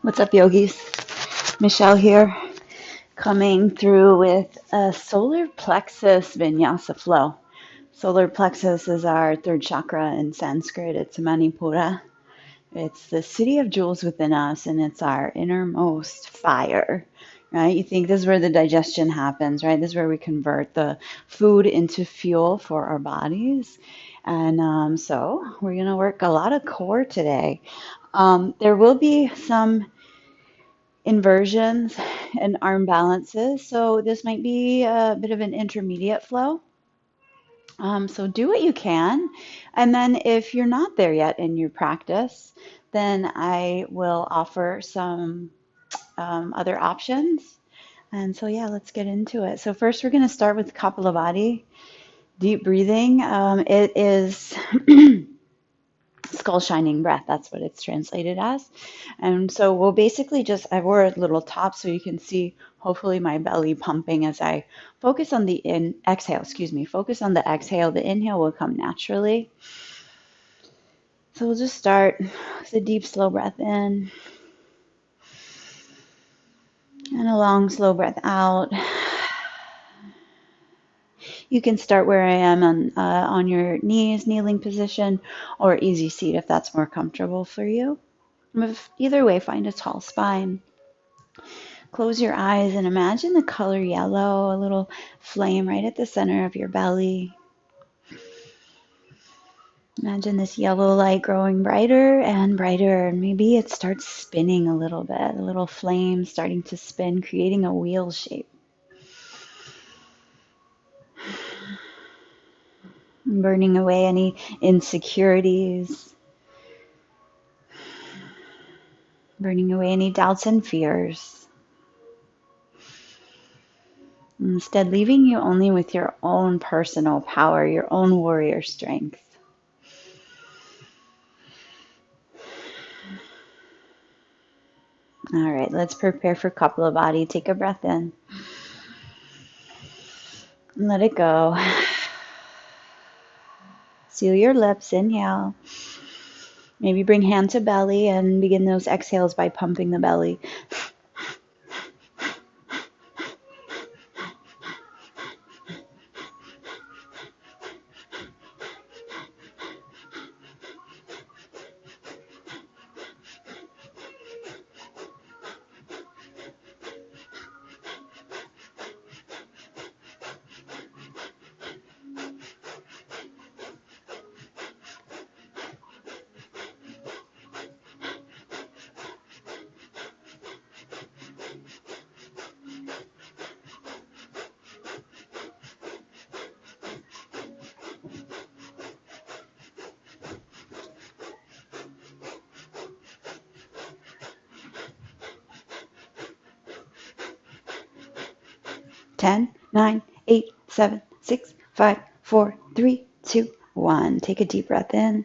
What's up, yogis? Michelle here, coming through with a solar plexus vinyasa flow. Solar plexus is our third chakra in Sanskrit. It's Manipura. It's the city of jewels within us, and it's our innermost fire, right? You think this is where the digestion happens, right? This is where we convert the food into fuel for our bodies. And so we're going to work a lot of core today. There will be some inversions and arm balances. So this might be a bit of an intermediate flow. So do what you can. And then if you're not there yet in your practice, then I will offer some other options. And so, yeah, let's get into it. So first, we're going to start with Kapalabhati, deep breathing. It is skull shining breath. That's what it's translated as. And so we'll basically just, I wore a little top so you can see hopefully my belly pumping as I focus on the exhale, focus on the exhale. The inhale will come naturally. So we'll just start with a deep, slow breath in and a long, slow breath out. You can start where I am on your knees, kneeling position, or easy seat if that's more comfortable for you. Either way, find a tall spine. Close your eyes and imagine the color yellow, a little flame right at the center of your belly. Imagine this yellow light growing brighter and brighter, and maybe it starts spinning a little bit, a little flame starting to spin, creating a wheel shape. Burning away any insecurities, burning away any doubts and fears. Instead, leaving you only with your own personal power, your own warrior strength. All right, let's prepare for Kapalabhati. Take a breath in. And let it go. Seal your lips. Inhale. Maybe bring hand to belly and begin those exhales by pumping the belly. Ten, nine, 8, 7, 6, 5, 4, 3, 2, 1. Take a deep breath in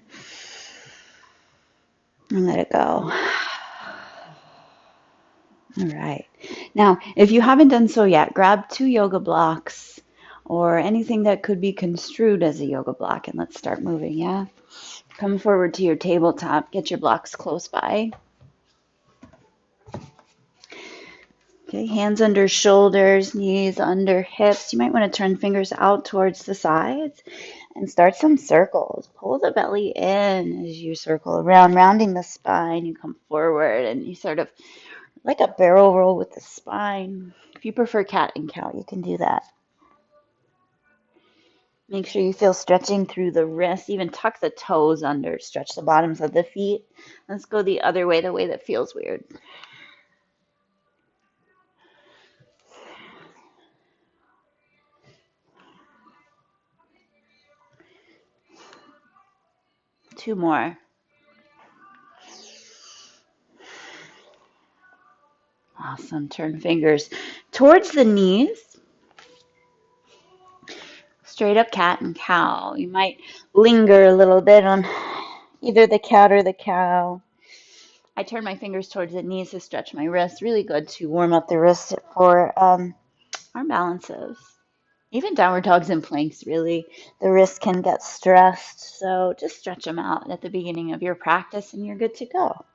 and let it go. All right. Now, if you haven't done so yet, grab 2 yoga blocks or anything that could be construed as a yoga block, and let's start moving, yeah? Come forward to your tabletop. Get your blocks close by. Okay, hands under shoulders, knees under hips. You might want to turn fingers out towards the sides and start some circles. Pull the belly in as you circle around, rounding the spine. You come forward and you sort of like a barrel roll with the spine. If you prefer cat and cow, you can do that. Make sure you feel stretching through the wrists. Even tuck the toes under. Stretch the bottoms of the feet. Let's go the other way, the way that feels weird. Two more. Awesome. Turn fingers towards the knees. Straight up cat and cow. You might linger a little bit on either the cat or the cow. I turn my fingers towards the knees to stretch my wrists. Really good to warm up the wrists for arm balances. Even downward dogs and planks, really, the wrists can get stressed. So just stretch them out at the beginning of your practice and you're good to go.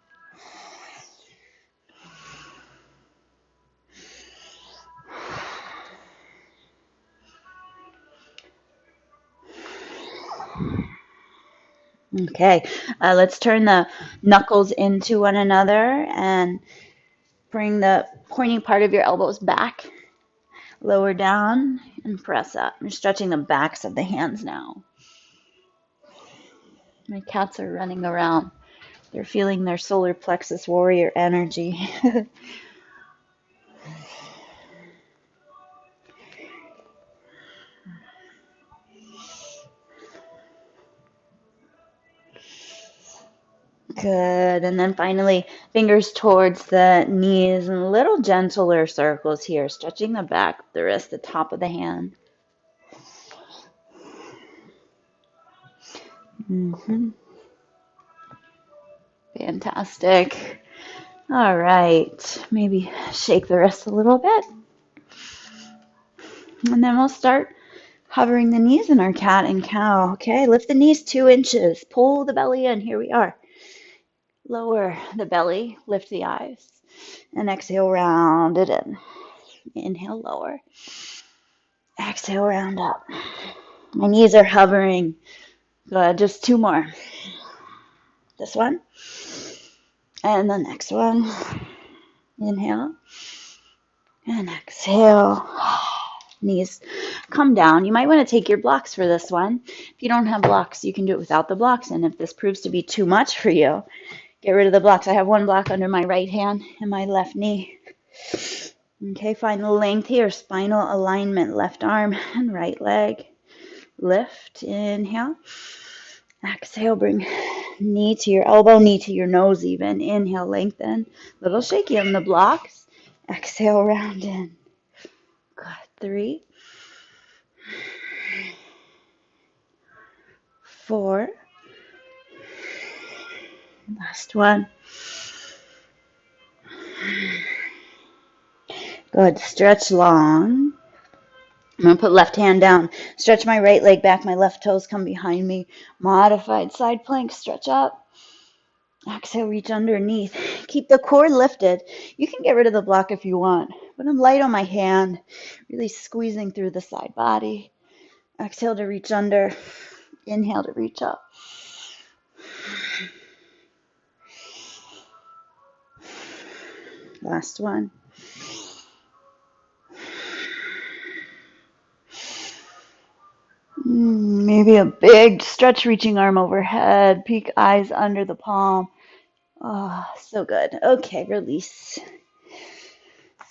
Okay, let's turn the knuckles into one another and bring the pointy part of your elbows back, lower down, and press up. You're stretching the backs of the hands now. My cats are running around. They're feeling their solar plexus warrior energy. Good. And then finally, fingers towards the knees and little gentler circles here, stretching the back, the wrist, the top of the hand. Fantastic. All right. Maybe shake the wrist a little bit. And then we'll start hovering the knees in our cat and cow. Okay, lift the knees 2 inches. Pull the belly in. Here we are. Lower the belly. Lift the eyes. And exhale, round it in. Inhale, lower. Exhale, round up. My knees are hovering. Good. Just 2 more. This one. And the next one. Inhale. And exhale. Knees come down. You might want to take your blocks for this one. If you don't have blocks, you can do it without the blocks. And if this proves to be too much for you, get rid of the blocks. I have 1 block under my right hand and my left knee. Okay, find the length here. Spinal alignment, left arm and right leg. Lift, inhale. Exhale, bring knee to your elbow, knee to your nose even. Inhale, lengthen. Little shaky on the blocks. Exhale, round in. Good. 3, 4. Last one. Good. Stretch long. I'm going to put left hand down. Stretch my right leg back. My left toes come behind me. Modified side plank. Stretch up. Exhale, reach underneath. Keep the core lifted. You can get rid of the block if you want, but I'm light on my hand, really squeezing through the side body. Exhale to reach under. Inhale to reach up. Last one. Maybe a big stretch, reaching arm overhead, peek eyes under the palm. Oh, so good. Okay, release.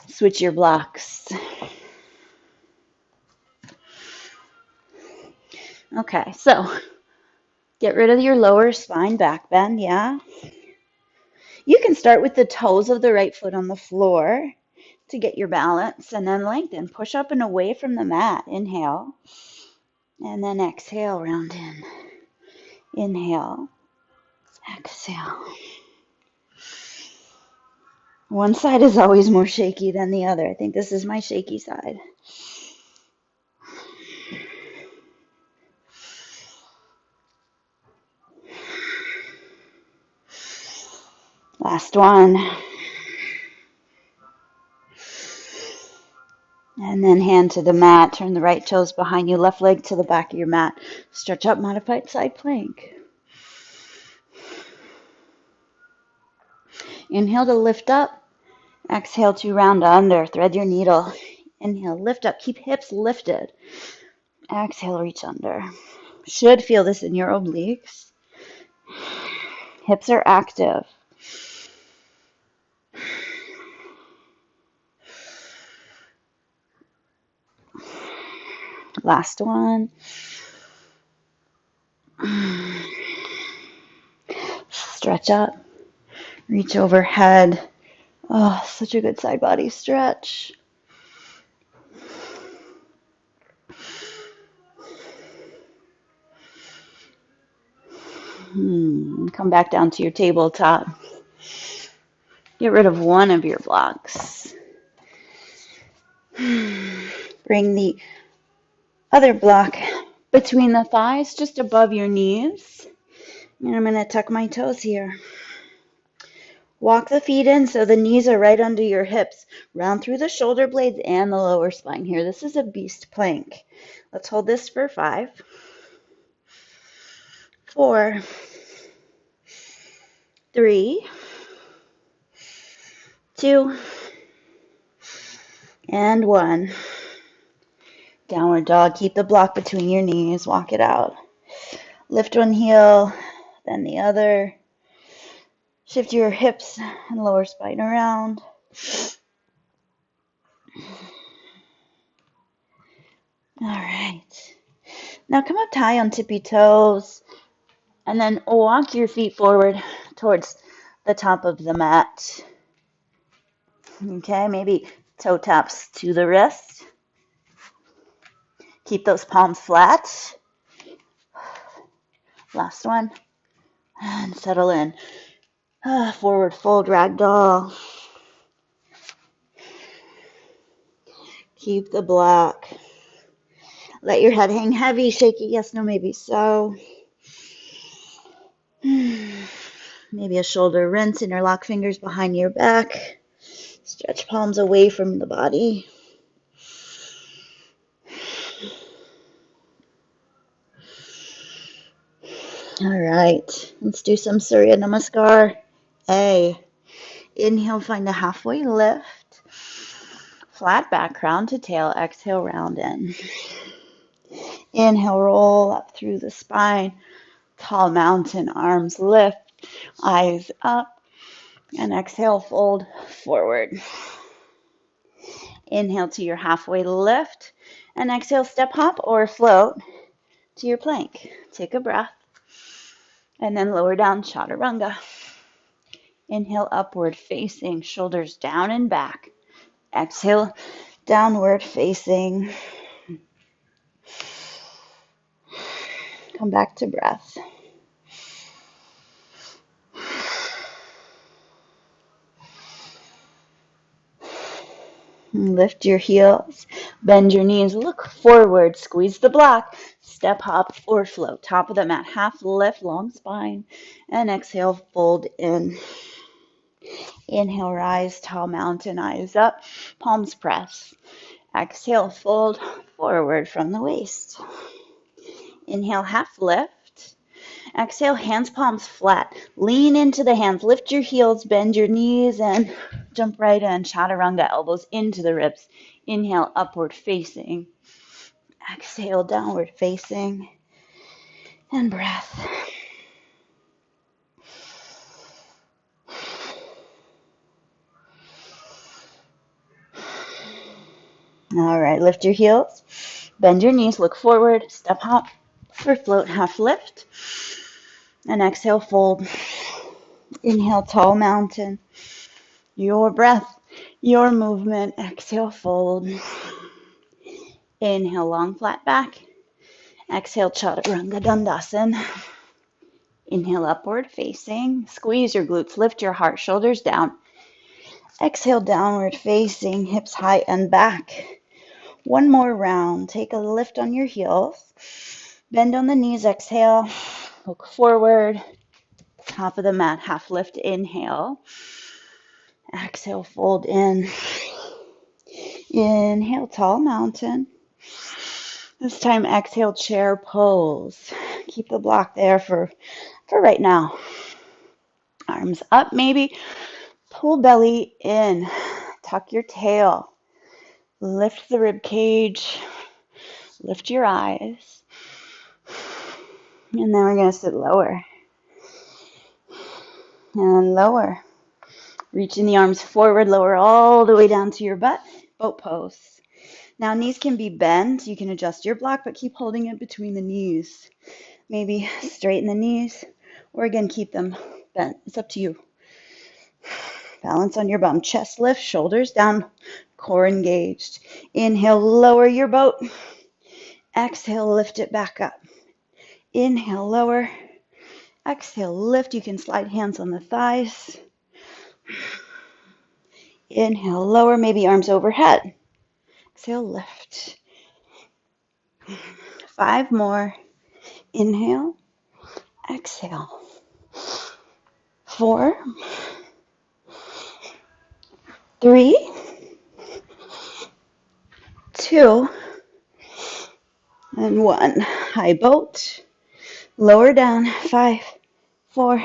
Switch your blocks. Okay, so get rid of your lower spine back bend, yeah? You can start with the toes of the right foot on the floor to get your balance, and then lengthen. Push up and away from the mat. Inhale. And then exhale, round in. Inhale. Exhale. One side is always more shaky than the other. I think this is my shaky side. Last one. And then hand to the mat. Turn the right toes behind you, left leg to the back of your mat. Stretch up, modified side plank. Inhale to lift up. Exhale to round under. Thread your needle. Inhale, lift up. Keep hips lifted. Exhale, reach under. Should feel this in your obliques. Hips are active. Last one. Stretch up. Reach overhead. Oh, such a good side body stretch. Come back down to your tabletop. Get rid of one of your blocks. Bring the other block between the thighs, just above your knees. And I'm going to tuck my toes here. Walk the feet in so the knees are right under your hips. Round through the shoulder blades and the lower spine here. This is a beast plank. Let's hold this for 5, 4, 3, 2, and 1. Downward dog. Keep the block between your knees. Walk it out. Lift one heel, then the other. Shift your hips and lower spine around. All right. Now come up high on tippy toes, and then walk your feet forward towards the top of the mat. Okay, maybe toe taps to the wrist. Keep those palms flat. Last one. And settle in. Forward fold, ragdoll. Keep the block. Let your head hang heavy. Shake it. Yes, no, maybe so. Maybe a shoulder rinse. Interlock fingers behind your back. Stretch palms away from the body. All right. Let's do some Surya Namaskar. Inhale, find a halfway lift. Flat back, crown to tail. Exhale, round in. Inhale, roll up through the spine. Tall mountain, arms lift. Eyes up. And exhale, fold forward. Inhale to your halfway lift. And exhale, step hop or float to your plank. Take a breath. And then lower down, chaturanga. Inhale, upward facing, shoulders down and back. Exhale, downward facing. Come back to breath. Lift your heels, bend your knees, look forward, squeeze the block, step hop or float. Top of the mat, half lift, long spine, and exhale, fold in. Inhale, rise, tall mountain, eyes up, palms press. Exhale, fold forward from the waist. Inhale, half lift. Exhale, hands, palms flat. Lean into the hands. Lift your heels, bend your knees, and jump right in. Chaturanga, elbows into the ribs. Inhale, upward facing. Exhale, downward facing. And breath. All right, lift your heels. Bend your knees, look forward. Step hop or float, half lift. And exhale, fold. Inhale, tall mountain. Your breath, your movement. Exhale, fold. Inhale, long flat back. Exhale, chaturanga dandasana. Inhale, upward facing. Squeeze your glutes, lift your heart, shoulders down. Exhale, downward facing, hips high and back. One more round. Take a lift on your heels. Bend on the knees, exhale. Look forward. Top of the mat, half lift, inhale. Exhale, fold in. Inhale, tall mountain. This time, exhale, chair pose. Keep the block there for right now. Arms up, maybe. Pull belly in. Tuck your tail. Lift the rib cage. Lift your eyes. And then we're going to sit lower. And lower. Reaching the arms forward, lower all the way down to your butt. Boat pose. Now knees can be bent. You can adjust your block, but keep holding it between the knees. Maybe straighten the knees, or again, keep them bent. It's up to you. Balance on your bum. Chest lift, shoulders down, core engaged. Inhale, lower your boat. Exhale, lift it back up. Inhale, lower. Exhale, lift. You can slide hands on the thighs. Inhale, lower, maybe arms overhead. Exhale, lift. 5 more. Inhale, exhale. 4, 3, 2, and 1. High boat. Lower down. 5, 4,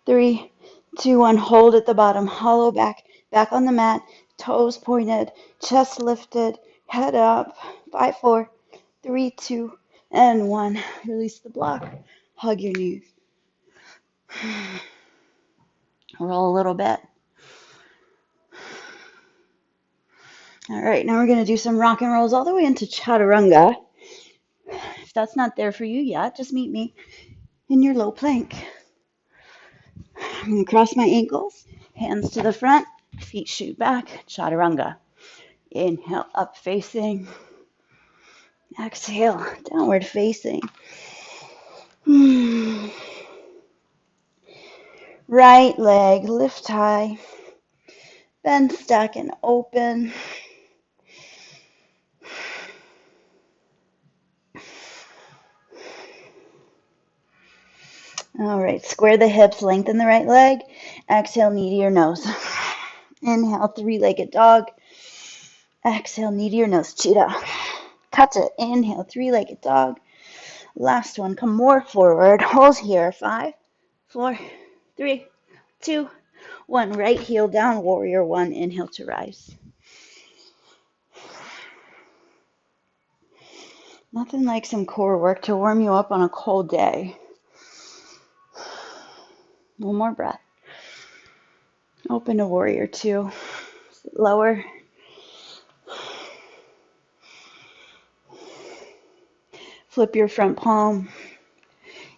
3, 2, 1. Hold at the bottom. Hollow back. Back on the mat. Toes pointed. Chest lifted. Head up. 5, 4, 3, 2, and 1. Release the block. Hug your knees. Roll a little bit. All right, now we're going to do some rock and rolls all the way into chaturanga. If that's not there for you yet, just meet me in your low plank. I'm going to cross my ankles, hands to the front, feet shoot back, chaturanga. Inhale, up facing. Exhale, downward facing. Right leg, lift high. Bend, stack, and open. All right, square the hips, lengthen the right leg. Exhale, knee to your nose. Inhale, three-legged dog. Exhale, knee to your nose, cheetah. Catch it. Inhale, three-legged dog. Last one, come more forward. Hold here. 5, 4, 3, 2, 1. Right heel down, warrior 1. Inhale to rise. Nothing like some core work to warm you up on a cold day. One more breath. Open to warrior 2. Sit lower. Flip your front palm.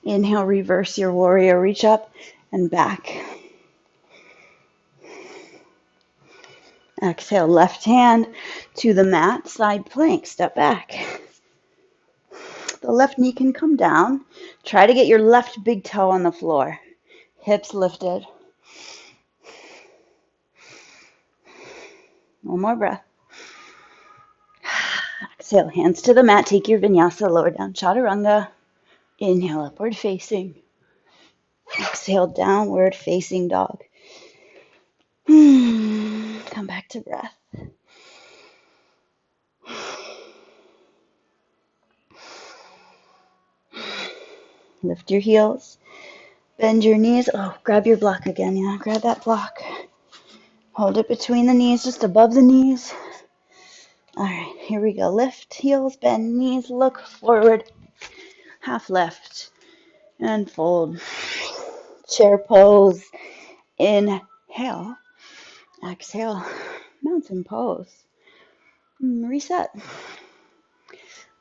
Inhale, reverse your warrior. Reach up and back. Exhale, left hand to the mat, side plank, step back. The left knee can come down. Try to get your left big toe on the floor. Hips lifted. One more breath. Exhale, hands to the mat. Take your vinyasa, lower down chaturanga. Inhale, upward facing. Exhale, downward facing dog. Come back to breath. Lift your heels. Bend your knees. Oh, grab your block again. Yeah, grab that block. Hold it between the knees, just above the knees. All right, here we go. Lift heels, bend knees, look forward. Half left and fold. Chair pose. Inhale. Exhale. Mountain pose. Reset.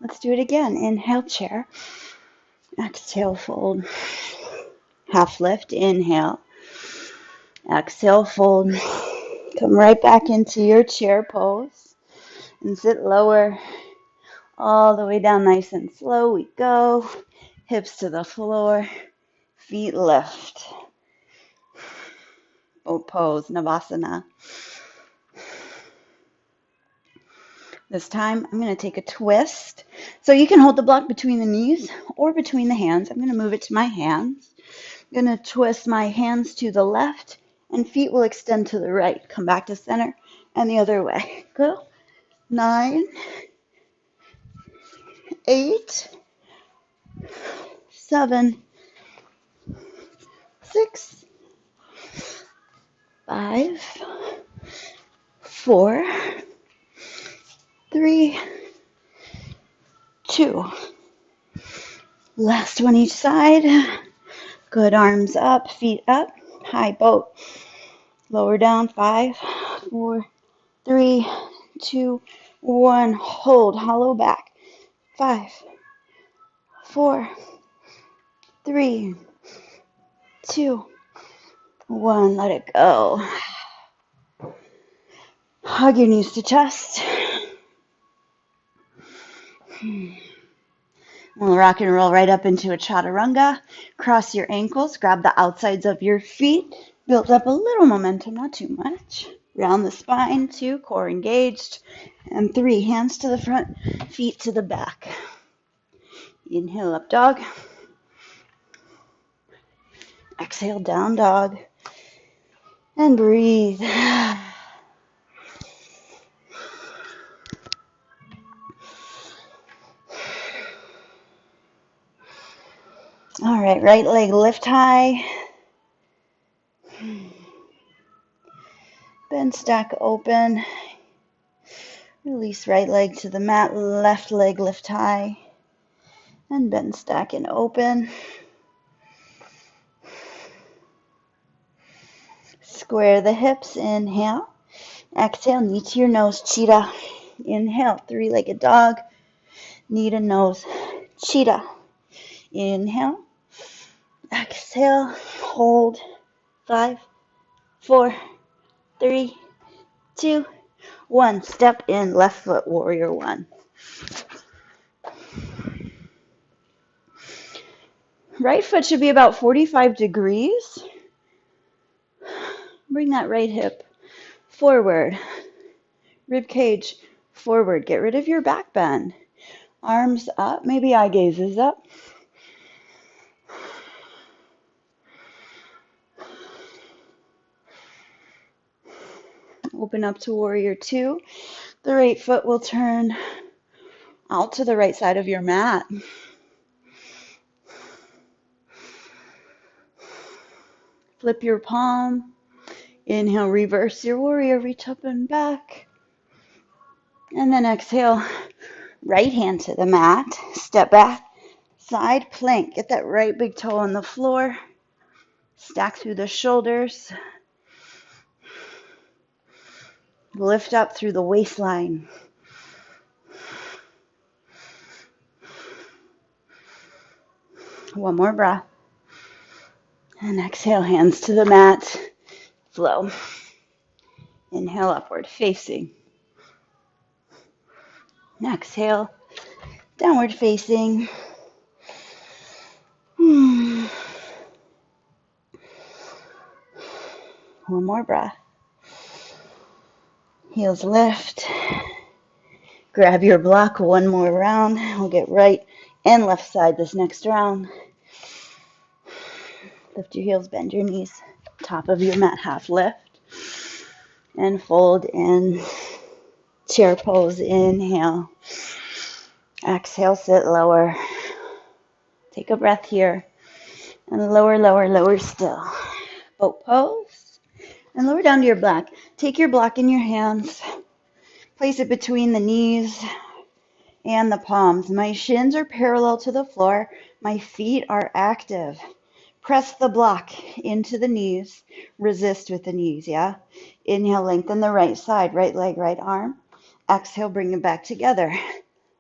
Let's do it again. Inhale, chair. Exhale, fold. Half lift. Inhale. Exhale, fold. Come right back into your chair pose and sit lower. All the way down nice and slow we go. Hips to the floor. Feet lift. Boat pose, Navasana. This time I'm going to take a twist. So you can hold the block between the knees or between the hands. I'm going to move it to my hands. I'm going to twist my hands to the left and feet will extend to the right. Come back to center and the other way. Go. 9, 8, 7, 6, 5, 4, 3, 2. Last one each side. Good, arms up, feet up, high boat. Lower down, 5, 4, 3, 2, 1. Hold, hollow back. 5, 4, 3, 2, 1. Let it go. Hug your knees to chest. We'll rock and roll right up into a chaturanga. Cross your ankles, grab the outsides of your feet. Build up a little momentum, not too much. Round the spine, 2, core engaged. And 3, hands to the front, feet to the back. Inhale, up dog. Exhale, down dog. And breathe. All right, right leg lift high. Bend, stack, open. Release right leg to the mat, left leg lift high. And bend, stack, and open. Square the hips, inhale. Exhale, knee to your nose, cheetah. Inhale, three-legged dog. Knee to nose, cheetah. Inhale. Exhale, hold. 5, 4, 3, 2, 1. Step in, left foot, warrior one. Right foot should be about 45 degrees. Bring that right hip forward. Rib cage forward. Get rid of your back bend. Arms up, maybe eye gaze is up. Open up to warrior two. The right foot will turn out to the right side of your mat. Flip your palm. Inhale, reverse your warrior, reach up and back. And then exhale, right hand to the mat. Step back, side plank. Get that right big toe on the floor. Stack through the shoulders. Lift up through the waistline. One more breath. And exhale, hands to the mat. Flow. Inhale, upward facing. Exhale, downward facing. One more breath. Heels lift. Grab your block one more round. We'll get right and left side this next round. Lift your heels, bend your knees. Top of your mat, half lift. And fold in. Chair pose, inhale. Exhale, sit lower. Take a breath here. And lower, lower, lower still. Boat pose. And lower down to your block. Take your block in your hands. Place it between the knees and the palms. My shins are parallel to the floor. My feet are active. Press the block into the knees. Resist with the knees, yeah? Inhale, lengthen the right side. Right leg, right arm. Exhale, bring it back together.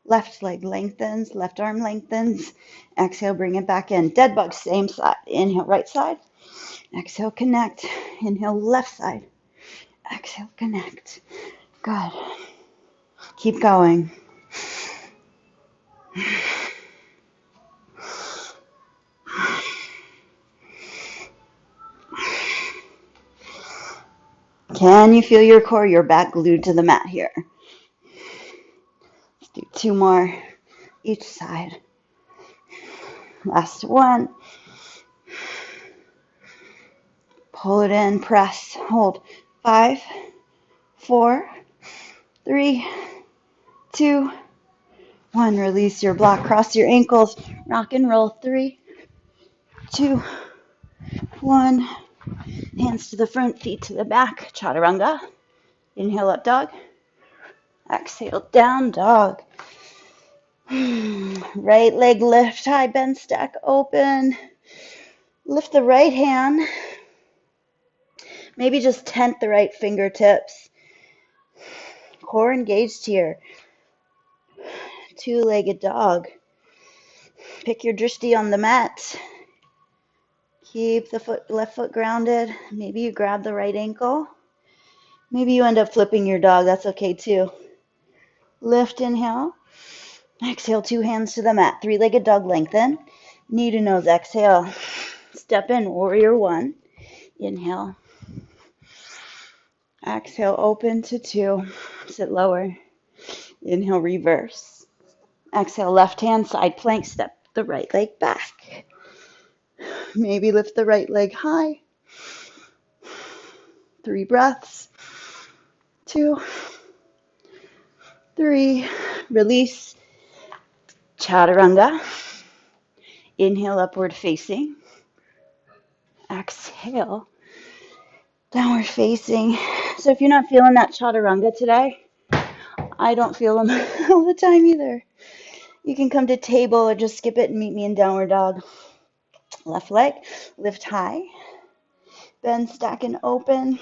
Left leg lengthens. Left arm lengthens. Exhale, bring it back in. Dead bug, same side. Inhale, right side. Exhale, connect. Inhale, left side. Exhale, connect. Good. Keep going. Can you feel your core, your back glued to the mat here? Let's do 2 more each side. Last one. Pull it in, press, hold. 5, 4, 3, 2, 1. Release your block, cross your ankles, rock and roll. 3, 2, 1. Hands to the front, feet to the back. Chaturanga. Inhale, up dog. Exhale, down dog. Right leg lift, high bend, stack, open. Lift the right hand. Maybe just tent the right fingertips. Core engaged here. Two-legged dog. Pick your drishti on the mat. Keep the left foot grounded. Maybe you grab the right ankle. Maybe you end up flipping your dog. That's okay too. Lift, inhale. Exhale, 2 hands to the mat. Three-legged dog, lengthen. Knee to nose, exhale. Step in, warrior one. Inhale. Exhale, open to 2. Sit lower. Inhale, reverse. Exhale, left hand, side plank. Step the right leg back. Maybe lift the right leg high. 3 breaths. 2, 3. Release. Chaturanga. Inhale, upward facing. Exhale, downward facing. So if you're not feeling that chaturanga today, I don't feel them all the time either. You can come to table or just skip it and meet me in downward dog. Left leg, lift high. Bend, stack, and open.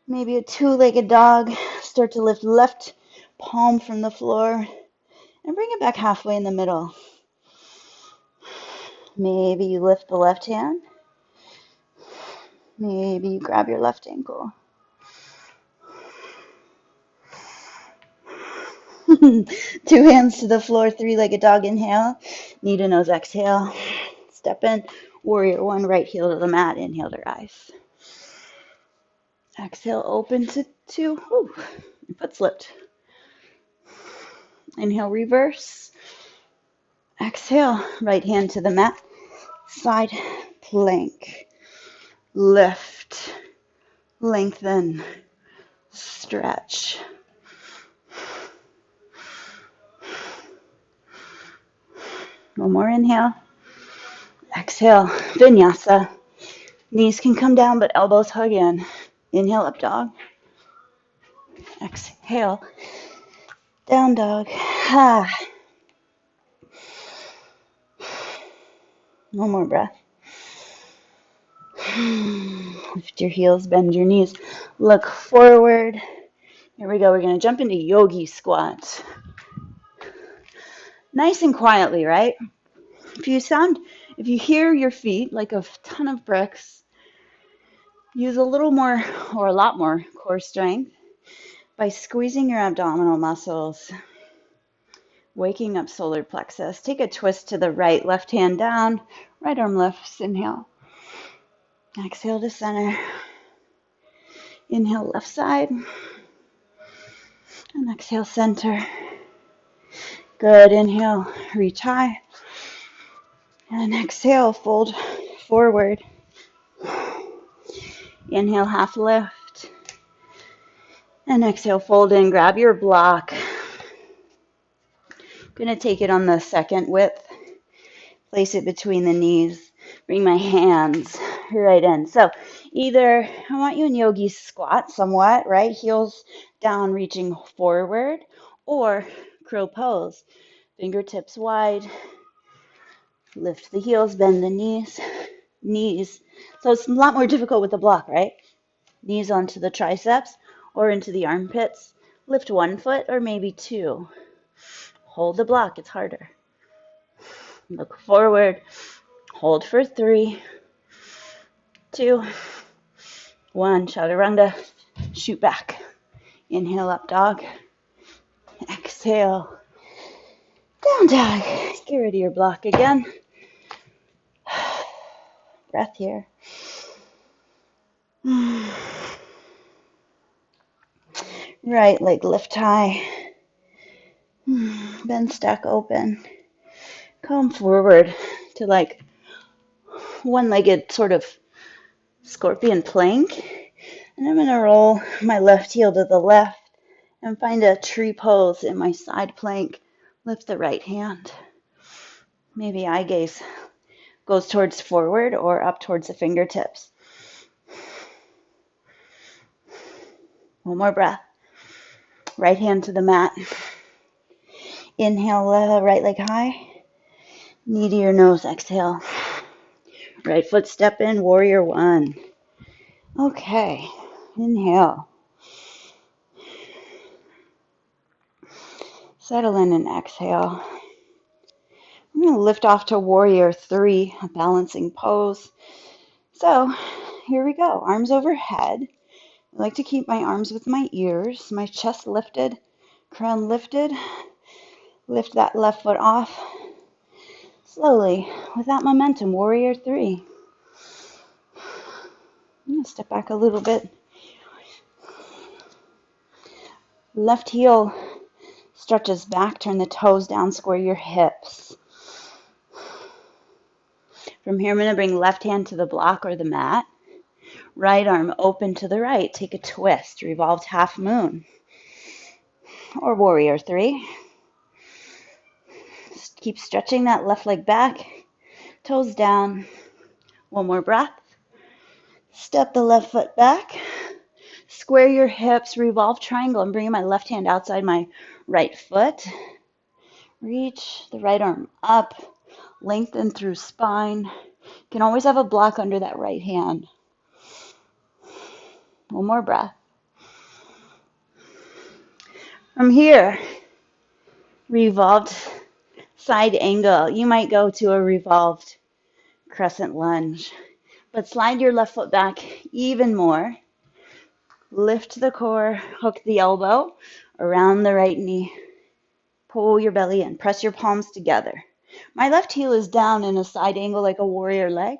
Maybe a two-legged dog. Start to lift left palm from the floor and bring it back halfway in the middle. Maybe you lift the left hand. Maybe you grab your left ankle. Two hands to the floor, three-legged dog, inhale. Knee to nose, exhale. Step in, warrior one, right heel to the mat, inhale to rise. Exhale, open to two. Whew. Foot slipped. Inhale, reverse. Exhale, right hand to the mat. Side plank. Lift. Lengthen. Stretch. One more inhale. Exhale, Vinyasa. Knees can come down, but elbows hug in. Inhale, up dog. Exhale, down dog. One more breath. Lift your heels, bend your knees. Look forward. Here we go. We're going to jump into yogi squat. Nice and quietly, right? If you hear your feet like a ton of bricks, use a little more or a lot more core strength by squeezing your abdominal muscles, waking up solar plexus. Take a twist to the right, left hand down, right arm lifts, inhale. Exhale to center. Inhale, left side. And exhale, center. Good. Inhale, reach high. And exhale, fold forward. Inhale, half lift. And exhale, fold in. Grab your block. I'm going to take it on the second width. Place it between the knees. Bring my hands right in. So either I want you in yogi squat somewhat, right? Heels down, reaching forward, or crow pose. Fingertips wide. Lift the heels, bend the knees. So it's a lot more difficult with the block, right? Knees onto the triceps or into the armpits. Lift one foot or maybe two. Hold the block, it's harder. Look forward. Hold for 3, 2, 1. Chaturanga. Shoot back. Inhale, up dog. Exhale. Down dog. Get rid of your block again. Breath here. Right leg lift high. Bend, stack, open. Come forward to like one-legged sort of scorpion plank. And I'm going to roll my left heel to the left and find a tree pose in my side plank. Lift the right hand. Maybe eye gaze goes towards forward or up towards the fingertips. One more breath. Right hand to the mat. Inhale, right leg high. Knee to your nose, exhale. Right foot step in, warrior one. Okay, inhale. Settle in and exhale. I'm going to lift off to warrior three, a balancing pose. So here we go, arms overhead. I like to keep my arms with my ears, my chest lifted, crown lifted. Lift that left foot off. Slowly, without momentum, warrior three. I'm going to step back a little bit. Left heel stretches back, turn the toes down, square your hips. From here, I'm going to bring left hand to the block or the mat. Right arm open to the right. Take a twist, revolved half moon. Or warrior three. keep stretching that left leg back, toes down. One more breath. Step the left foot back. Square your hips, revolve triangle. I'm bringing my left hand outside my right foot. Reach the right arm up, lengthen through spine. You can always have a block under that right hand. One more breath. From here, revolved side angle. You might go to a revolved crescent lunge, but slide your left foot back even more. Lift the core, hook the elbow around the right knee. Pull your belly in, press your palms together. My left heel is down in a side angle like a warrior leg.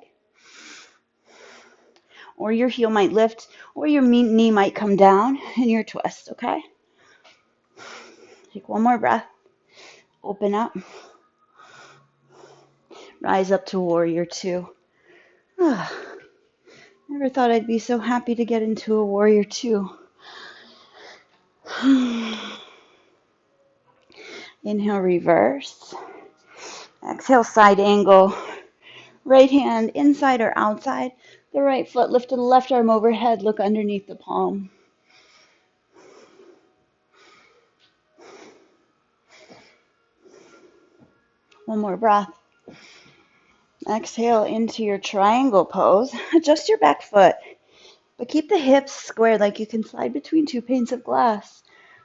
Or your heel might lift, or your knee might come down in your twist, okay? Take one more breath. Open up. Rise up to warrior two. Never thought I'd be so happy to get into a warrior two. Inhale, reverse. Exhale, side angle. Right hand inside or outside. The right foot, lift the left arm overhead. Look underneath the palm. One more breath. Exhale into your triangle pose. Adjust your back foot, but keep the hips squared like you can slide between two panes of glass.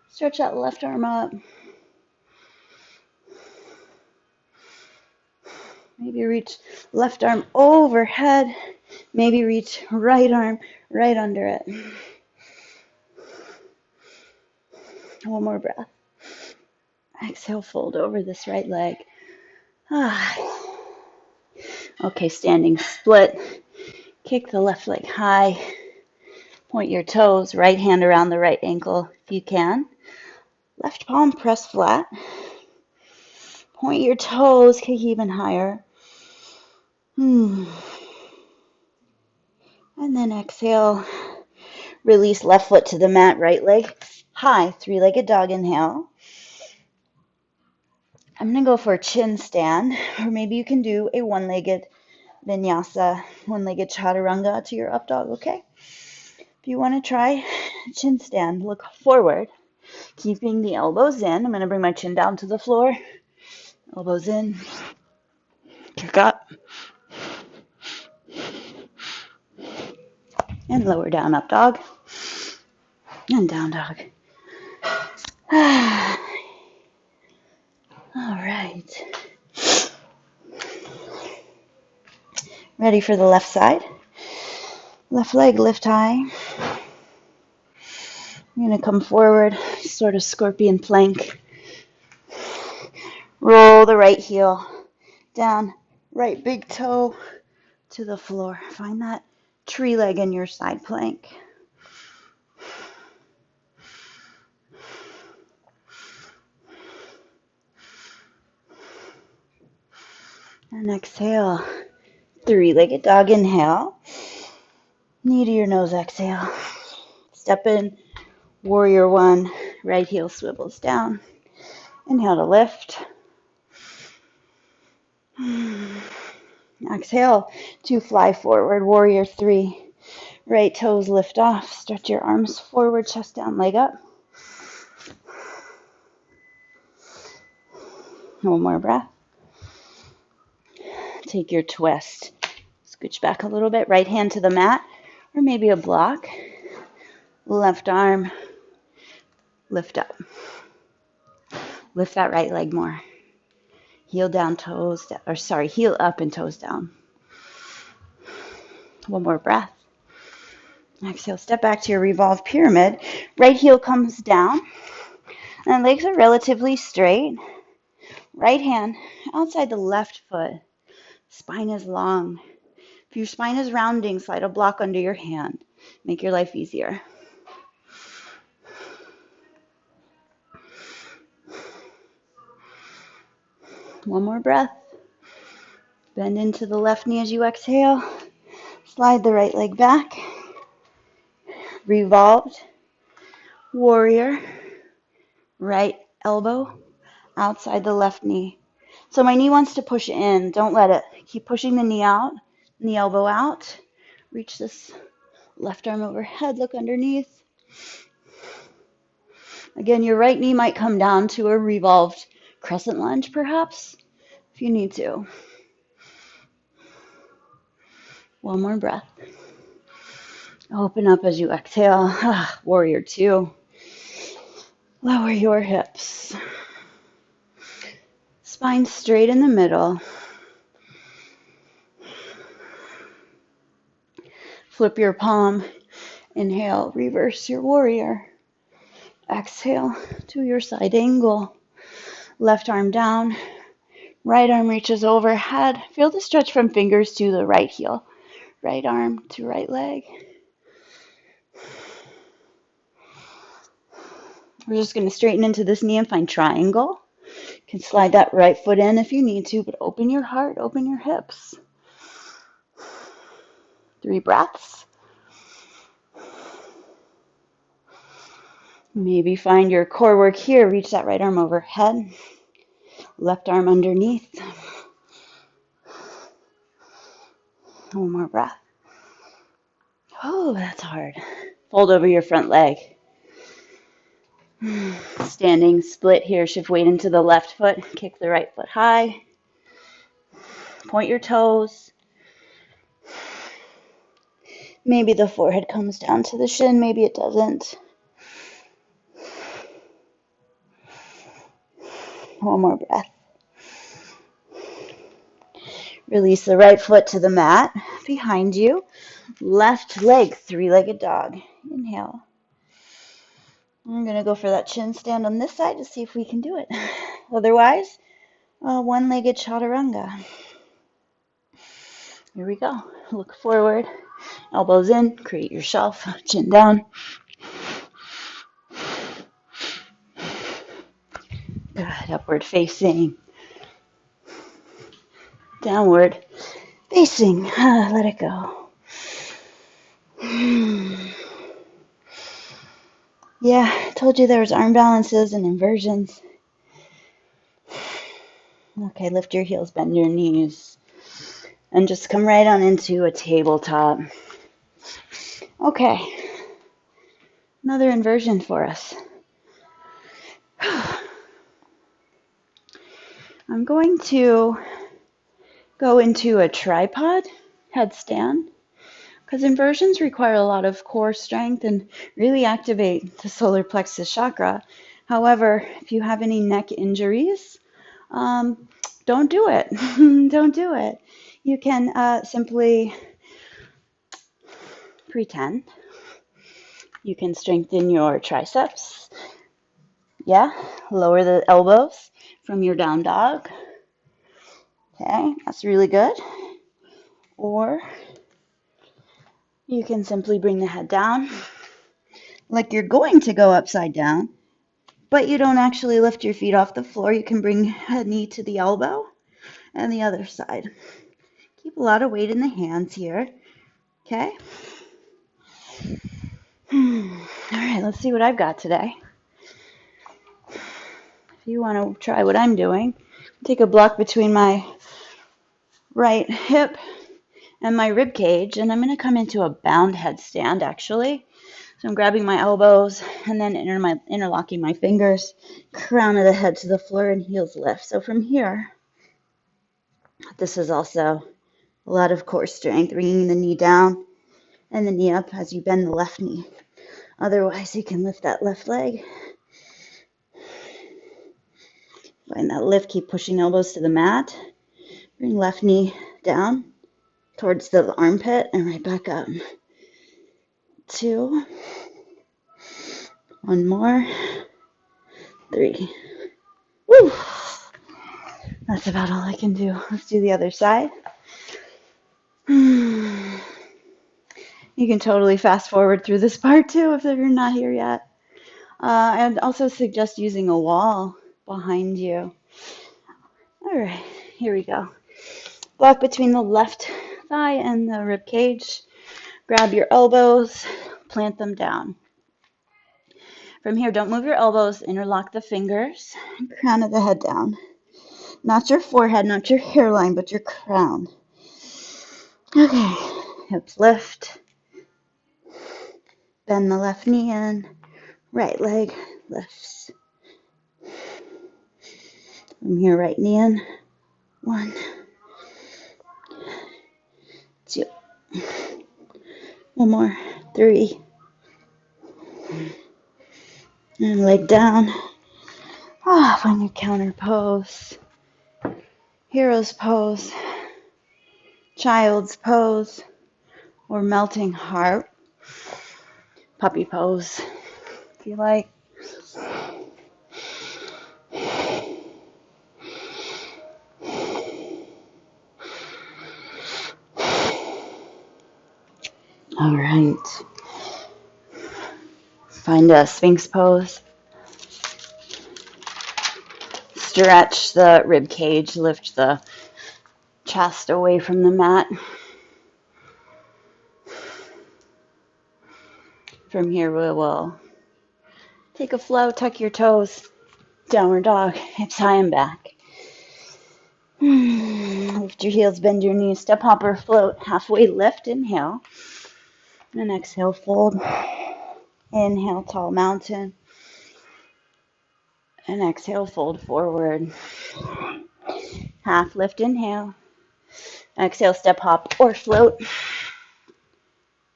Stretch that left arm up. Maybe reach left arm overhead. Maybe reach right arm right under it. One more breath. Exhale, fold over this right leg. Okay, standing split. Kick the left leg high. Point your toes, right hand around the right ankle if you can. Left palm press flat. Point your toes, kick even higher. And then exhale. Release left foot to the mat, right leg high. Three-legged dog, inhale. I'm going to go for a chin stand, or maybe you can do a one-legged vinyasa, one-legged chaturanga to your up dog, okay? If you want to try chin stand, look forward, keeping the elbows in. I'm going to bring my chin down to the floor, elbows in, kick up, and lower down, up dog, and down dog. All right. Ready for the left side? Left leg lift high. I'm going to come forward, sort of scorpion plank. Roll the right heel down, right big toe to the floor. Find that tree leg in your side plank. And exhale, three-legged dog, inhale. Knee to your nose, exhale. Step in, warrior one, right heel swivels down. Inhale to lift. Exhale to fly forward, warrior three. Right toes lift off, stretch your arms forward, chest down, leg up. One more breath. Take your twist. Scooch back a little bit, right hand to the mat, or maybe a block. Left arm, lift up. Lift that right leg more. Heel down, toes down, or sorry, heel up and toes down. One more breath. Exhale, step back to your revolved pyramid. Right heel comes down, and legs are relatively straight. Right hand outside the left foot. Spine is long. If your spine is rounding, slide a block under your hand. Make your life easier. One more breath. Bend into the left knee as you exhale. Slide the right leg back. Revolved. Warrior. Right elbow outside the left knee. So my knee wants to push in. Don't let it. Keep pushing the knee out, and the elbow out. Reach this left arm overhead. Look underneath. Again, your right knee might come down to a revolved crescent lunge, perhaps, if you need to. One more breath. Open up as you exhale. Warrior two. Lower your hips. Spine straight in the middle. Flip your palm. Inhale, reverse your warrior. Exhale to your side angle. Left arm down. Right arm reaches overhead. Feel the stretch from fingers to the right heel. Right arm to right leg. We're just going to straighten into this knee and find triangle. You can slide that right foot in if you need to, but open your heart, open your hips. 3 breaths. Maybe find your core work here. Reach that right arm overhead. Left arm underneath. One more breath. Oh, that's hard. Fold over your front leg. Standing split here. Shift weight into the left foot. Kick the right foot high. Point your toes. Maybe the forehead comes down to the shin. Maybe it doesn't. One more breath. Release the right foot to the mat behind you. Left leg, 3-legged dog. Inhale. I'm going to go for that chin stand on this side to see if we can do it. Otherwise, one-legged chaturanga. Here we go. Look forward. Elbows in. Create your shelf. Chin down. Good. Upward facing. Downward facing. Let it go. Yeah, I told you there was arm balances and inversions. Okay, lift your heels, bend your knees, and just come right on into a tabletop. Okay, another inversion for us. I'm going to go into a tripod headstand because inversions require a lot of core strength and really activate the solar plexus chakra. However, if you have any neck injuries, don't do it. Don't do it. You can simply pretend. You can strengthen your triceps. Yeah, lower the elbows from your down dog. Okay, that's really good. Or you can simply bring the head down like you're going to go upside down, but you don't actually lift your feet off the floor. You can bring a knee to the elbow and the other side. Keep a lot of weight in the hands here. Okay? All right, let's see what I've got today. If you want to try what I'm doing, take a block between my right hip and my rib cage, and I'm going to come into a bound headstand actually. So I'm grabbing my elbows and then interlocking my fingers, crown of the head to the floor, and heels lift. So from here, this is also a lot of core strength, bringing the knee down and the knee up as you bend the left knee. Otherwise, you can lift that left leg. Find that lift, keep pushing elbows to the mat. Bring left knee down towards the armpit and right back up. 2. 1 more. 3. Woo! That's about all I can do. Let's do the other side. You can totally fast forward through this part too if you're not here yet. I'd also suggest using a wall behind you. All right, here we go. Block between the left thigh and the rib cage. Grab your elbows, plant them down. From here, don't move your elbows, interlock the fingers, crown of the head down. Not your forehead, not your hairline, but your crown. Okay, hips lift. Bend the left knee in. Right leg lifts. From here, right knee in. 1, 2. One more. 3. And leg down. Find your counter pose. Hero's pose. Child's pose. Or melting heart. Puppy pose, if you like. All right. Find a Sphinx pose. Stretch the rib cage, lift the chest away from the mat. From here we will take a flow, tuck your toes, downward dog, hips high and back. Lift your heels, bend your knees, step hopper, float, halfway lift, inhale. And exhale, fold. Inhale, tall mountain. And exhale, fold forward. Half lift, inhale. Exhale, step hop or float.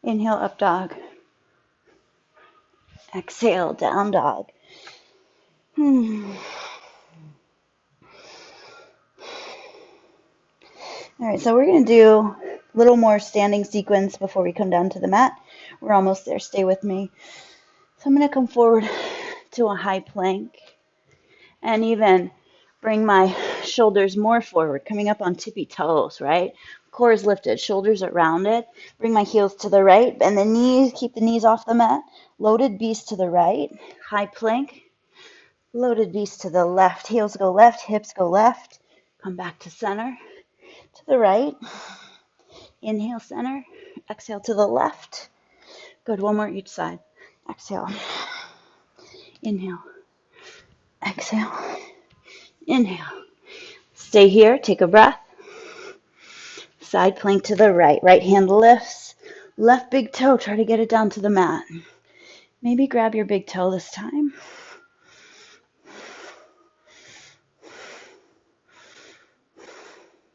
Inhale, up dog. Exhale, down dog. All right, so we're going to do a little more standing sequence before we come down to the mat. We're almost there. Stay with me. So I'm going to come forward to a high plank and even bring my shoulders more forward, coming up on tippy toes, right? Core is lifted, shoulders are rounded. Bring my heels to the right, bend the knees, keep the knees off the mat. Loaded beast to the right, high plank. Loaded beast to the left, heels go left, hips go left. Come back to center, to the right. Inhale, center. Exhale to the left. Good, one more each side. Exhale. Inhale. Exhale. Inhale. Stay here, take a breath. Side plank to the right. Right hand lifts. Left big toe, try to get it down to the mat. Maybe grab your big toe this time.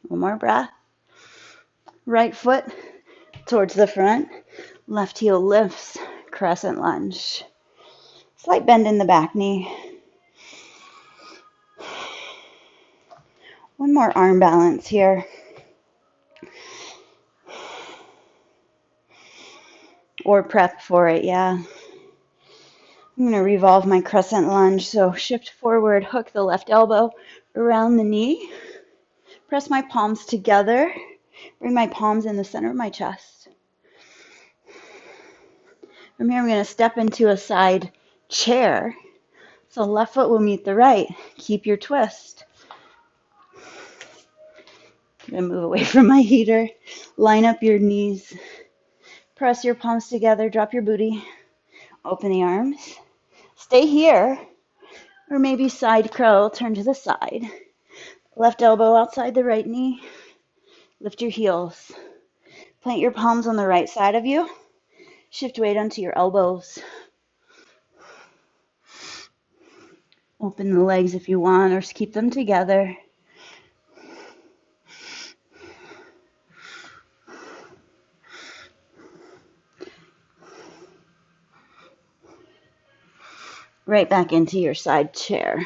One more breath. Right foot towards the front. Left heel lifts. Crescent lunge. Slight bend in the back knee. One more arm balance here. Or prep for it, yeah. I'm going to revolve my crescent lunge. So shift forward, hook the left elbow around the knee. Press my palms together. Bring my palms in the center of my chest. From here, I'm going to step into a side chair. So left foot will meet the right. Keep your twist. I'm going to move away from my heater. Line up your knees. Press your palms together. Drop your booty. Open the arms. Stay here. Or maybe side crow. Turn to the side. Left elbow outside the right knee. Lift your heels. Plant your palms on the right side of you. Shift weight onto your elbows. Open the legs if you want, or keep them together. Right back into your side chair.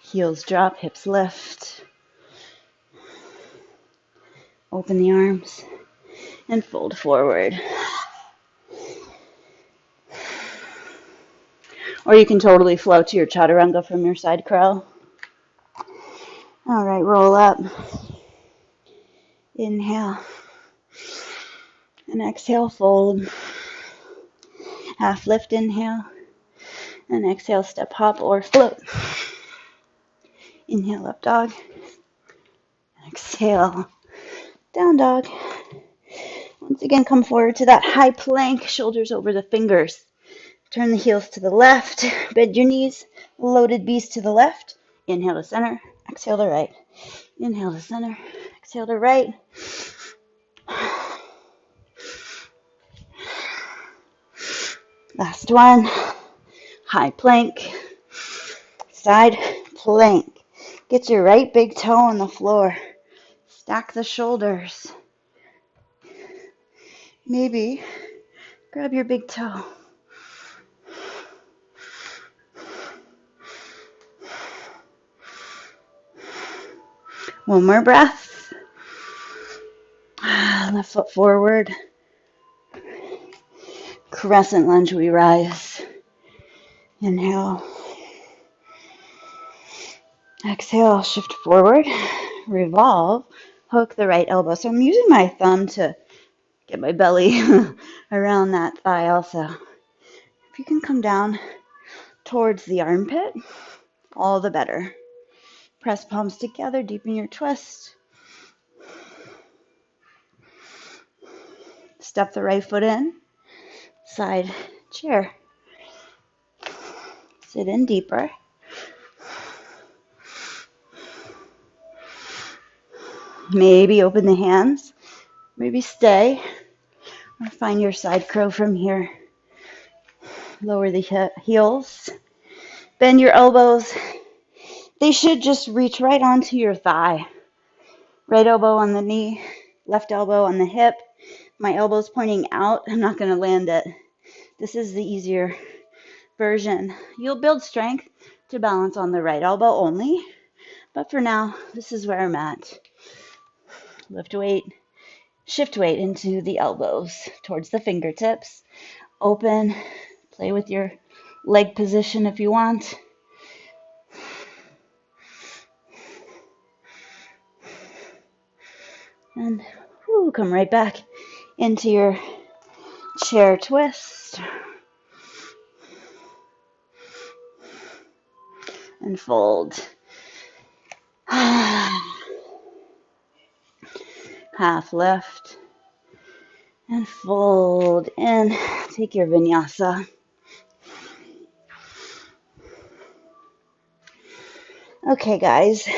Heels drop, hips lift. Open the arms and fold forward. Or you can totally float to your chaturanga from your side crow. All right, roll up. Inhale. And exhale, fold. Half lift, inhale. And exhale, step hop or float. Inhale, up dog. Exhale, down dog. Once again, come forward to that high plank, shoulders over the fingers. Turn the heels to the left, bend your knees, Loaded beast to the left. Inhale to center. Exhale to right. Inhale to center. Exhale to right. Last one. High plank. Side plank. Get your right big toe on the floor. Stack the shoulders. Maybe grab your big toe. One more breath. Left foot forward. Crescent lunge, we rise. Inhale. Exhale, shift forward. Revolve. Hook the right elbow. So I'm using my thumb to get my belly around that thigh also. If you can come down towards the armpit, all the better. Press palms together, deepen your twist. Step the right foot in. Side chair. Sit in deeper. Maybe open the hands. Maybe stay. Or find your side crow from here. Lower the heels. Bend your elbows. They should just reach right onto your thigh. Right elbow on the knee. Left elbow on the hip. My elbow's pointing out. I'm not going to land it. This is the easier version. You'll build strength to balance on the right elbow only. But for now, this is where I'm at. Lift weight. Shift weight into the elbows towards the fingertips. Open. Play with your leg position if you want. And come right back into your chair twist. And fold. Half lift. And fold in. Take your vinyasa. Okay, guys.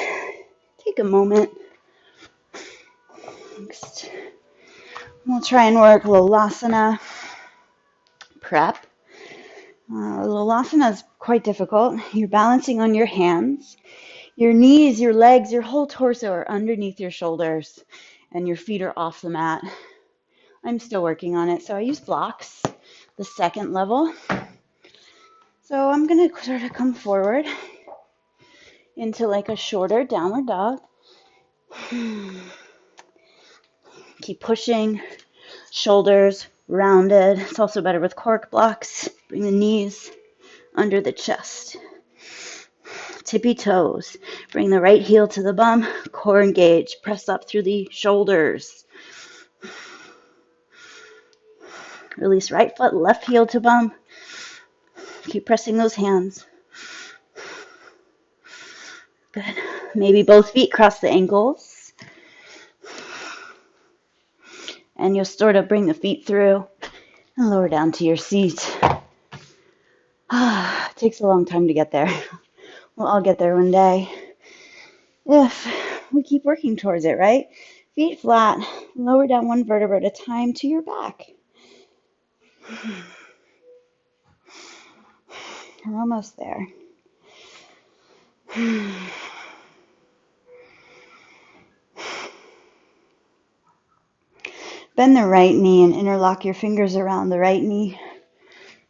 Take a moment. Next, we'll try and work Lolasana prep. Lolasana is quite difficult. You're balancing on your hands. Your knees, your legs, your whole torso are underneath your shoulders, and your feet are off the mat. I'm still working on it, so I use blocks, the second level. So I'm going to sort of come forward into like a shorter downward dog. Keep pushing, shoulders rounded. It's also better with cork blocks. Bring the knees under the chest. Tippy toes. Bring the right heel to the bum. Core engage. Press up through the shoulders. Release right foot, left heel to bum. Keep pressing those hands. Good. Maybe both feet cross the ankles. And you'll sort of bring the feet through and lower down to your seat. It takes a long time to get there. We'll all get there one day. If we keep working towards it, right? Feet flat, lower down one vertebra at a time to your back. We're almost there. Bend the right knee and interlock your fingers around the right knee.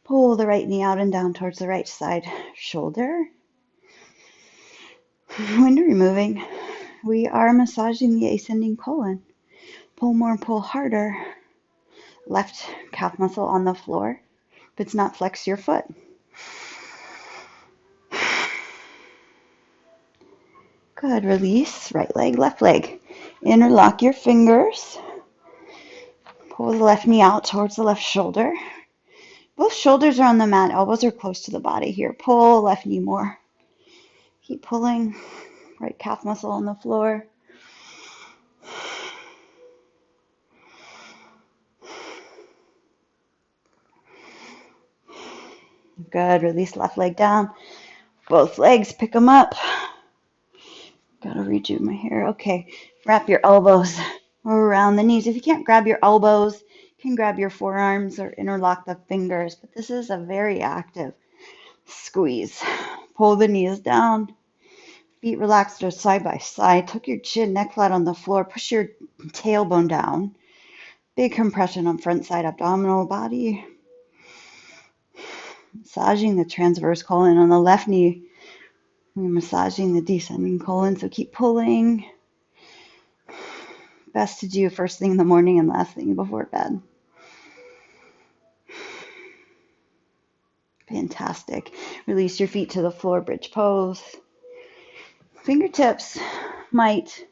Pull the right knee out and down towards the right side shoulder. When removing, we are massaging the ascending colon. Pull more, pull harder. Left calf muscle on the floor. If it's not, flex your foot. Good. Release. Right leg, left leg. Interlock your fingers. Pull the left knee out towards the left shoulder. Both shoulders are on the mat. Elbows are close to the body here. Pull left knee more. Keep pulling. Right calf muscle on the floor. Good. Release left leg down. Both legs, pick them up. Gotta redo my hair. Okay, wrap your elbows around the knees. If you can't grab your elbows, you can grab your forearms or interlock the fingers. But this is a very active squeeze. Pull the knees down. Feet relaxed or side by side. Tuck your chin, neck flat on the floor. Push your tailbone down. Big compression on front side abdominal body. Massaging the transverse colon on the left knee. We're massaging the descending colon, so keep pulling. Best to do first thing in the morning and last thing before bed. Fantastic. Release your feet to the floor, bridge pose. Fingertips might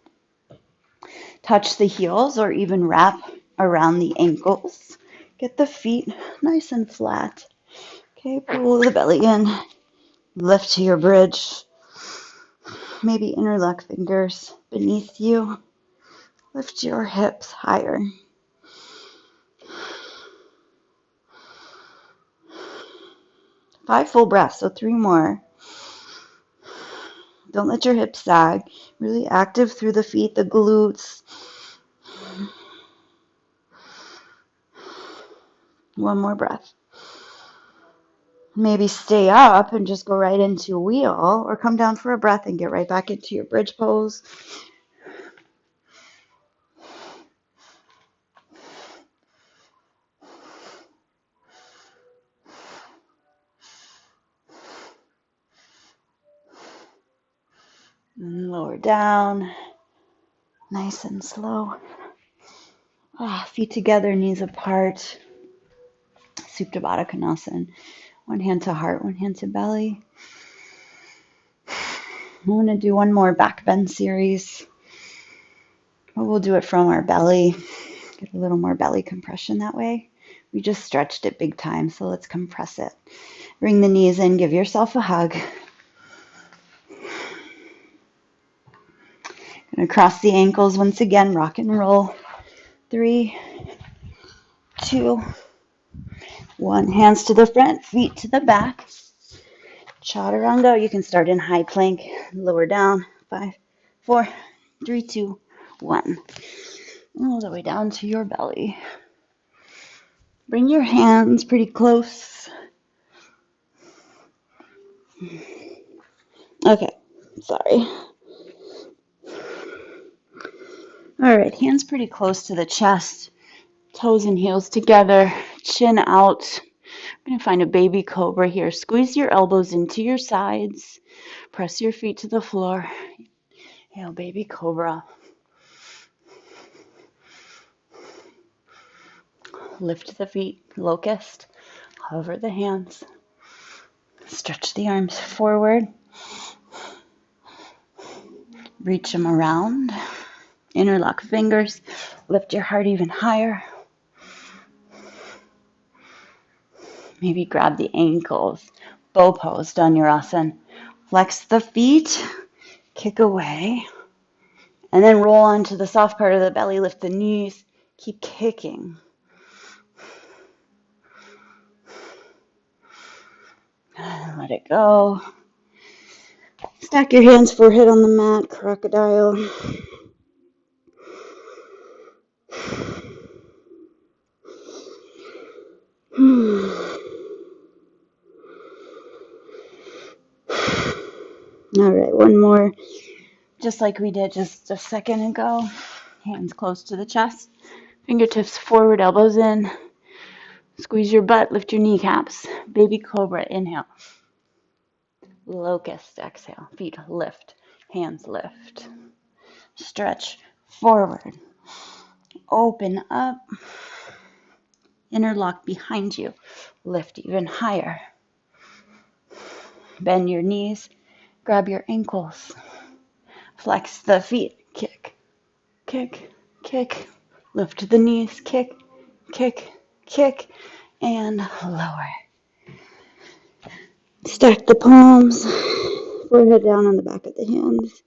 touch the heels or even wrap around the ankles. Get the feet nice and flat. Okay, pull the belly in. Lift to your bridge. Maybe interlock fingers beneath you. Lift your hips higher. 5 full breaths, so 3 more. Don't let your hips sag. Really active through the feet, the glutes. 1 more breath. Maybe stay up and just go right into a wheel, or come down for a breath and get right back into your bridge pose. And lower down, nice and slow. Feet together, knees apart. Supta Baddha Konasana. 1 hand to heart, 1 hand to belly. I'm going to do 1 more back bend series. We'll do it from our belly. Get a little more belly compression that way. We just stretched it big time, so let's compress it. Bring the knees in, give yourself a hug. Gonna cross the ankles once again, rock and roll. 3, 2, 1. Hands to the front, feet to the back. Chaturanga. You can start in high plank, lower down. 5, 4, 3, 2, 1. All the way down to your belly. Bring your hands pretty close. Okay, sorry. All right, hands pretty close to the chest. Toes and heels together, chin out. I'm going to find a baby cobra here. Squeeze your elbows into your sides. Press your feet to the floor. Inhale, baby cobra. Lift the feet, locust. Hover the hands. Stretch the arms forward. Reach them around. Interlock fingers. Lift your heart even higher. Maybe grab the ankles. Bow pose, Dhanurasana. Flex the feet. Kick away. And then roll onto the soft part of the belly. Lift the knees. Keep kicking. And let it go. Stack your hands, forehead on the mat, crocodile. All right, 1 more. Just like we did just a second ago. Hands close to the chest. Fingertips forward, elbows in. Squeeze your butt, lift your kneecaps. Baby cobra, inhale. Locust, exhale. Feet lift, hands lift. Stretch forward. Open up. Interlock behind you. Lift even higher. Bend your knees. Grab your ankles. Flex the feet. Kick, kick, kick. Lift the knees. Kick, kick, kick. And lower. Stack the palms. Forehead down on the back of the hands.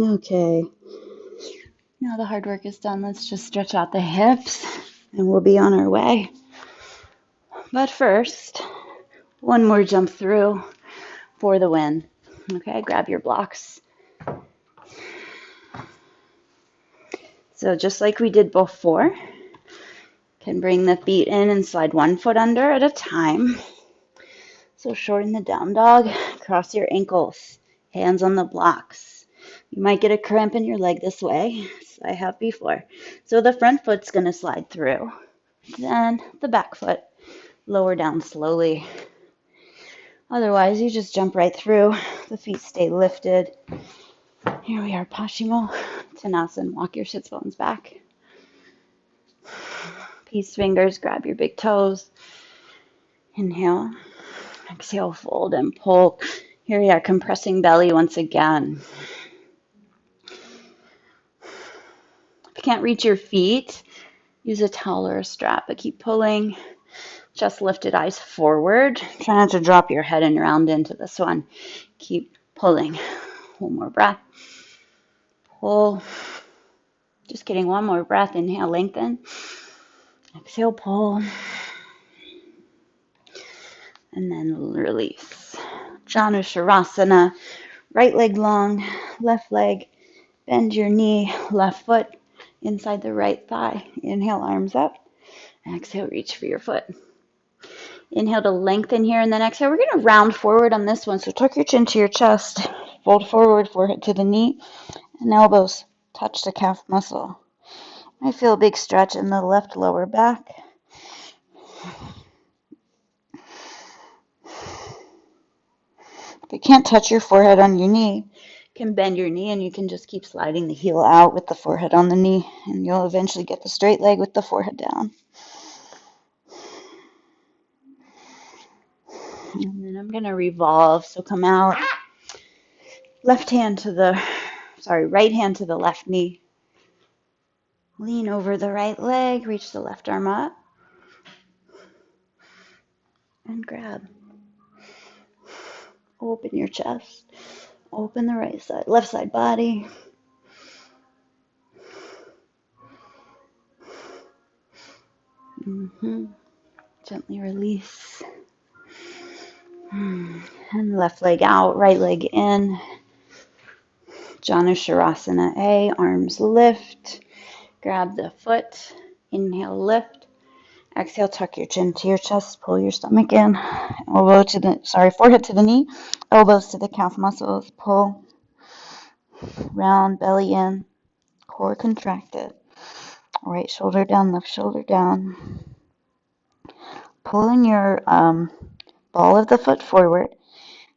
Okay. Now the hard work is done. Let's just stretch out the hips and we'll be on our way. But first, one more jump through for the win. Okay, grab your blocks. So just like we did before, can bring the feet in and slide one foot under at a time. So shorten the down dog, cross your ankles, hands on the blocks. You might get a cramp in your leg this way, as I have before. So the front foot's going to slide through. Then the back foot, lower down slowly. Otherwise, you just jump right through. The feet stay lifted. Here we are, Paschimottanasana. Tanasana, walk your sits bones back. Peace fingers, grab your big toes. Inhale. Exhale, fold and pull. Here we are, compressing belly once again. If you can't reach your feet, use a towel or a strap, but keep pulling. Chest lifted, eyes forward. Try not to drop your head and round into this one. Keep pulling. One more breath. Pull. Just getting one more breath. Inhale, lengthen. Exhale, pull. And then release. Janusharasana. Right leg long, left leg. Bend your knee, left foot inside the right thigh. Inhale, arms up. Exhale, reach for your foot. Inhale to lengthen here, and then exhale. We're going to round forward on this one. So tuck your chin to your chest. Fold forward, forehead to the knee, and elbows touch the calf muscle. I feel a big stretch in the left lower back. If you can't touch your forehead on your knee, you can bend your knee and you can just keep sliding the heel out with the forehead on the knee, and you'll eventually get the straight leg with the forehead down. And then I'm going to revolve. So come out. Right hand to the left knee. Lean over the right leg. Reach the left arm up. And grab. Open your chest. Open the right side, left side body. Gently release. And left leg out, right leg in. Janusharasana A, arms lift. Grab the foot. Inhale, lift. Exhale, tuck your chin to your chest, pull your stomach in. Forehead to the knee, elbows to the calf muscles, pull. Round, belly in, core contracted. Right shoulder down, left shoulder down. Pulling your ball of the foot forward.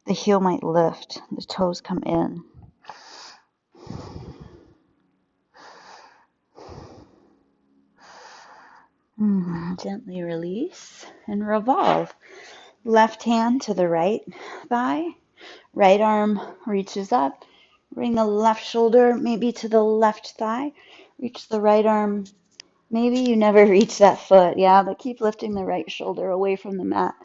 The heel might lift. The toes come in. Gently release and revolve. Left hand to the right thigh. Right arm reaches up. Bring the left shoulder maybe to the left thigh. Reach the right arm. Maybe you never reach that foot, yeah, but keep lifting the right shoulder away from the mat.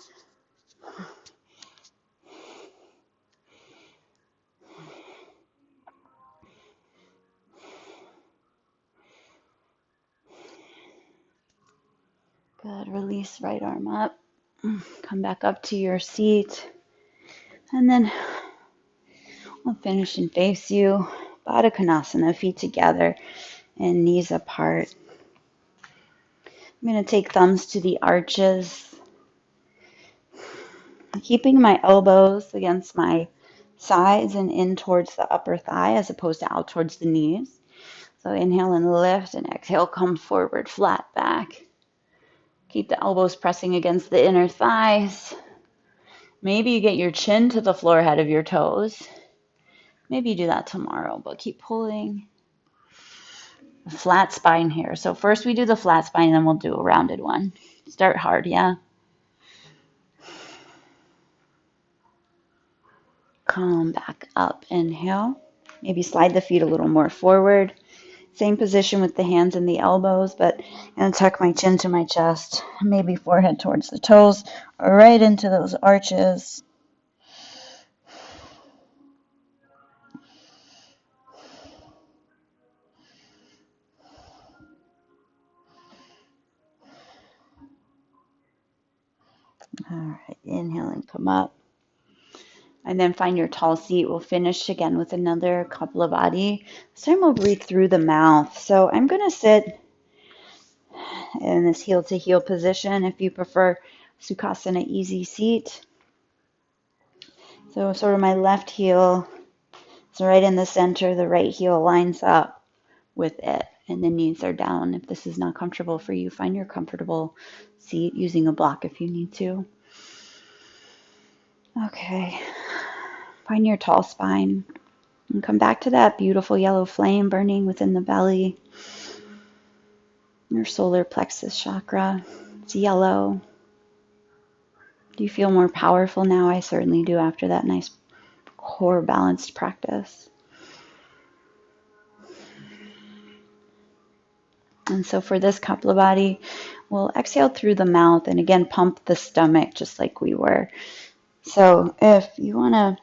Good. Release right arm up. Come back up to your seat. And then we'll finish and face you. Baddha Konasana, feet together and knees apart. I'm going to take thumbs to the arches. Keeping my elbows against my sides and in towards the upper thigh as opposed to out towards the knees. So inhale and lift, and exhale, come forward, flat back. Keep the elbows pressing against the inner thighs. Maybe you get your chin to the floor head of your toes. Maybe you do that tomorrow, but keep pulling. Flat spine here. So first we do the flat spine, then we'll do a rounded one. Start hard, yeah? Come back up, inhale. Maybe slide the feet a little more forward. Same position with the hands and the elbows, but I'm going to tuck my chin to my chest, maybe forehead towards the toes, or right into those arches. All right, inhale and come up. And then find your tall seat. We'll finish again with another Kapalabhati. This time we'll breathe through the mouth. So I'm going to sit in this heel to heel position. If you prefer Sukhasana easy seat. So sort of my left heel is right in the center. The right heel lines up with it. And the knees are down. If this is not comfortable for you, find your comfortable seat using a block if you need to. Okay. Find your tall spine. And come back to that beautiful yellow flame burning within the belly. Your solar plexus chakra. It's yellow. Do you feel more powerful now? I certainly do after that nice core balanced practice. And so for this Kapalabhati, we'll exhale through the mouth and again pump the stomach just like we were. So if you want to,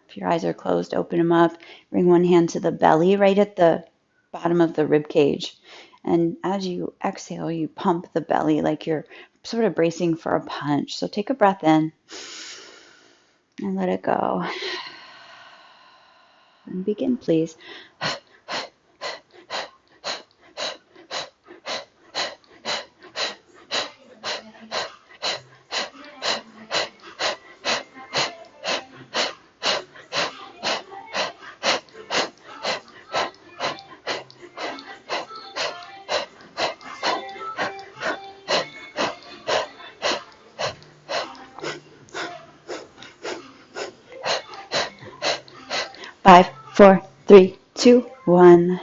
if your eyes are closed, open them up, bring one hand to the belly right at the bottom of the rib cage. And as you exhale, you pump the belly like you're sort of bracing for a punch. So take a breath in and let it go. And begin, please. 5, 4, 3, 2, 1.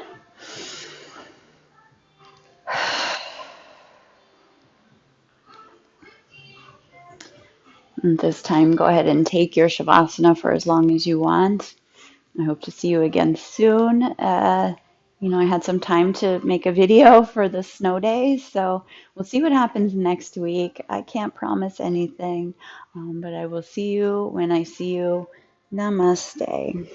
And this time, go ahead and take your Shavasana for as long as you want. I hope to see you again soon. I had some time to make a video for the snow days, so we'll see what happens next week. I can't promise anything, but I will see you when I see you. Namaste.